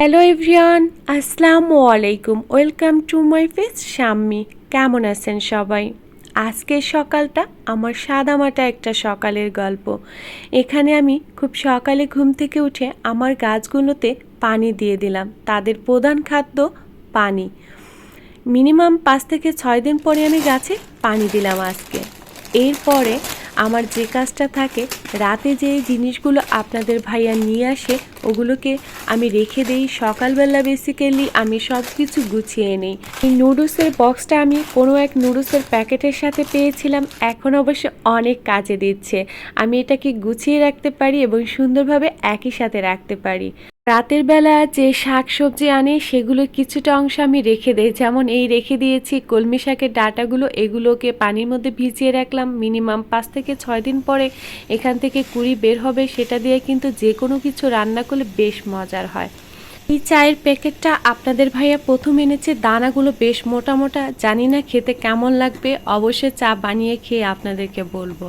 Hello everyone, আসসালামু আলাইকুম। Welcome to my page Shammi. কেমন আছেন সবাই? আজকের সকালটা আমার সাদামাটা একটা সকালের গল্প। এখানে আমি খুব সকালে ঘুম থেকে উঠে আমার গাছগুলোতে পানি দিয়ে দিলাম। তাদের প্রধান খাদ্য পানি। মিনিমাম 5 থেকে 6 দিন পরে আমি গাছে পানি দিলাম আজকে। এরপরে আমার যে কাজটা থাকে, রাতে যে জিনিসগুলো আপনাদের ভাইয়া নিয়ে আসে ওগুলোকে আমি রেখে দেই। সকালবেলা বেসিক্যালি আমি সব কিছু গুছিয়ে নিই। এই নুডলসের বক্সটা আমি কোনো এক নুডলসের প্যাকেটের সাথে পেয়েছিলাম, এখন অবশ্য অনেক কাজে দিচ্ছে। আমি এটাকে গুছিয়ে রাখতে পারি এবং সুন্দরভাবে একই সাথে রাখতে পারি। রাতের বেলা যে শাক সবজি আনি সেগুলো কিছুটা অংশ আমি রেখে দেই, যেমন এই রেখে দিয়েছি কলমি শাকের ডাঁটাগুলো, এগুলোকে পানির মধ্যে ভিজিয়ে রাখলাম। মিনিমাম 5 থেকে 6 দিন পরে এখান থেকে কুঁড়ি বের হবে, সেটা দিয়ে কিন্তু যে কোনো কিছু রান্না করলে বেশ মজার হয়। এই চায়ের প্যাকেটটা আপনাদের ভাইয়া প্রথম এনেছে, দানাগুলো বেশ মোটা মোটা, জানি না খেতে কেমন লাগবে, অবশ্যই চা বানিয়ে খেয়ে আপনাদেরকে বলবো।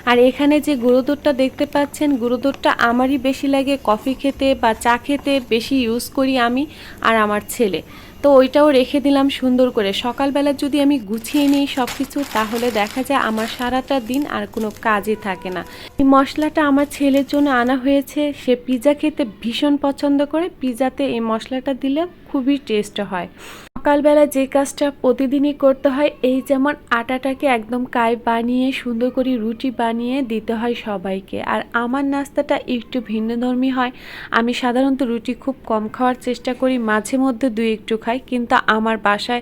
আর এখানে যে গুঁড়ো দুধটা দেখতে পাচ্ছেন, গুঁড়ো দুধটা আমারই বেশি লাগে, কফি খেতে বা চা খেতে বেশি ইউজ করি আমি আর আমার ছেলে। তো ওইটাও রেখে দিলাম সুন্দর করে। সকালবেলা যদি আমি গুছিয়ে নিই সব কিছু, তাহলে দেখা যায় আমার সারাটা দিন আর কোনো কাজই থাকে না। এই মশলাটা আমার ছেলের জন্য আনা হয়েছে, সে পিৎজা খেতে ভীষণ পছন্দ করে। পিৎজাতে এই মশলাটা দিলে খুবই টেস্ট হয়। সকালবেলা যে কাজটা প্রতিদিনই করতে হয়, এই যেমন আটাটাকে একদম কায় বানিয়ে সুন্দর করে রুটি বানিয়ে দিতে হয় সবাইকে। আর আমার নাস্তাটা একটু ভিন্নধর্মী হয়। আমি সাধারণত রুটি খুব কম খাওয়ার চেষ্টা করি, মাঝে মধ্যে 2 একটু খাই, কিন্তু আমার বাসায়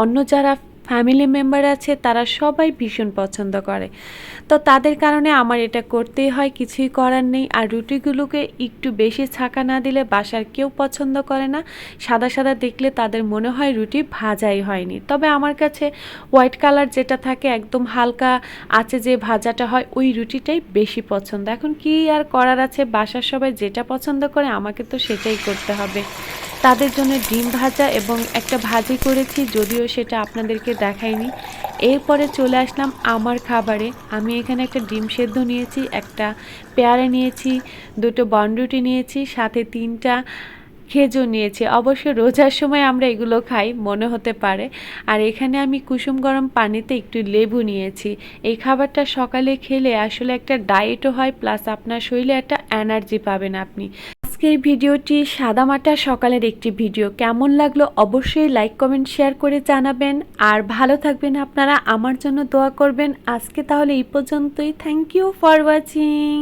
অন্য যারা ফ্যামিলি মেম্বার আছে তারা সবাই ভীষণ পছন্দ করে। তো তাদের কারণে আমার এটা করতেই হয়, কিছুই করার নেই। আর রুটিগুলোকে একটু বেশি ছাঁকা না দিলে বাসার কেউ পছন্দ করে না। সাদা সাদা দেখলে তাদের মনে হয় রুটি ভাজাই হয়নি। তবে আমার কাছে হোয়াইট কালার যেটা থাকে, একদম হালকা আছে যে ভাজাটা হয়, ওই রুটিটাই বেশি পছন্দ। এখন কি আর করার আছে, বাসার সবাই যেটা পছন্দ করে আমাকে তো সেটাই করতে হবে। তাদের জন্য ডিম ভাজা এবং একটা ভাজি করেছি, যদিও সেটা আপনাদেরকে দেখাইনি। এরপরে চলে আসলাম আমার খাবারে। আমি এখানে একটা ডিম সেদ্ধ নিয়েছি, একটা পেয়ারা নিয়েছি, 2টো বনরুটি নিয়েছি, সাথে 3টা খেজুর নিয়েছি। অবশ্য রোজার সময় আমরা এগুলো খাই মনে হতে পারে। আর এখানে আমি কুসুম গরম পানিতে একটু লেবু নিয়েছি। এই খাবারটা সকালে খেলে আসলে একটা ডায়েটও হয়, প্লাস আপনার শরীরে একটা এনার্জি পাবেন আপনি। আজকের ভিডিওটি সাদামাটা সকালের একটি ভিডিও। কেমন লাগলো অবশ্যই লাইক কমেন্ট শেয়ার করে জানাবেন। আর ভালো থাকবেন আপনারা, আমার জন্য দোয়া করবেন। আজকে তাহলে এই পর্যন্তই। Thank you for watching.